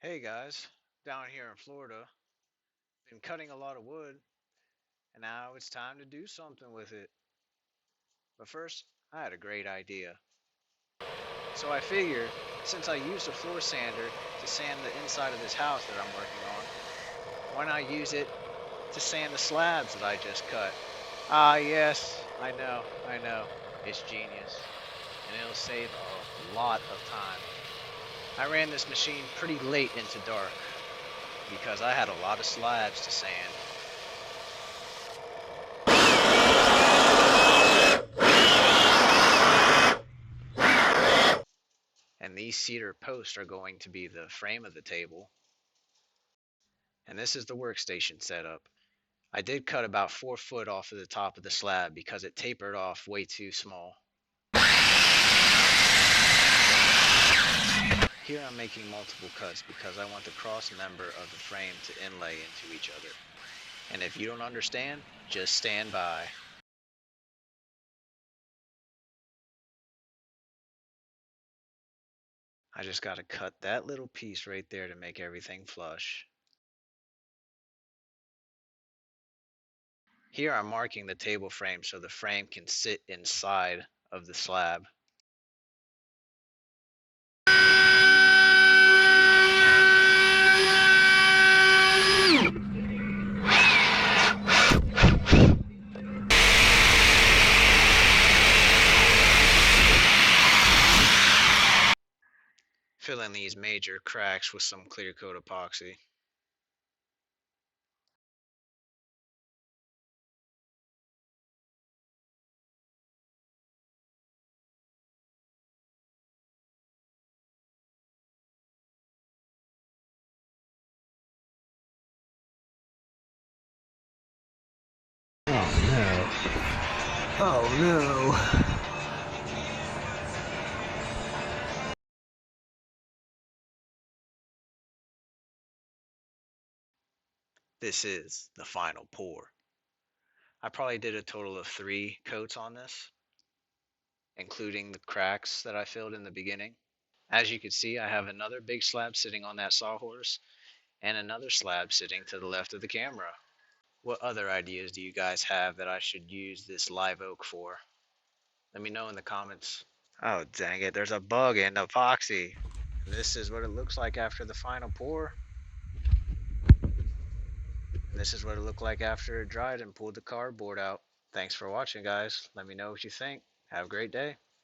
Hey guys, down here in Florida, been cutting a lot of wood, and now it's time to do something with it. But first, I had a great idea. So I figured, since I used a floor sander to sand the inside of this house that I'm working on, why not use it to sand the slabs that I just cut? Ah, yes, I know, it's genius, and it'll save a lot of time. I ran this machine pretty late into dark because I had a lot of slabs to sand. And these cedar posts are going to be the frame of the table. And this is the workstation setup. I did cut about 4 foot off of the top of the slab because it tapered off way too small. Here I'm making multiple cuts because I want the cross member of the frame to inlay into each other. And if you don't understand, just stand by. I just gotta cut that little piece right there to make everything flush. Here I'm marking the table frame so the frame can sit inside of the slab. Fill in these major cracks with some clear coat epoxy. Oh no. This is the final pour. I probably did a total of 3 coats on this, including the cracks that I filled in the beginning. As you can see, I have another big slab sitting on that sawhorse and another slab sitting to the left of the camera. What other ideas do you guys have that I should use this live oak for? Let me know in the comments. Oh, dang it, there's a bug in the epoxy. This is what it looks like after the final pour. And this is what it looked like after it dried and pulled the cardboard out. Thanks for watching, guys. Let me know what you think. Have a great day.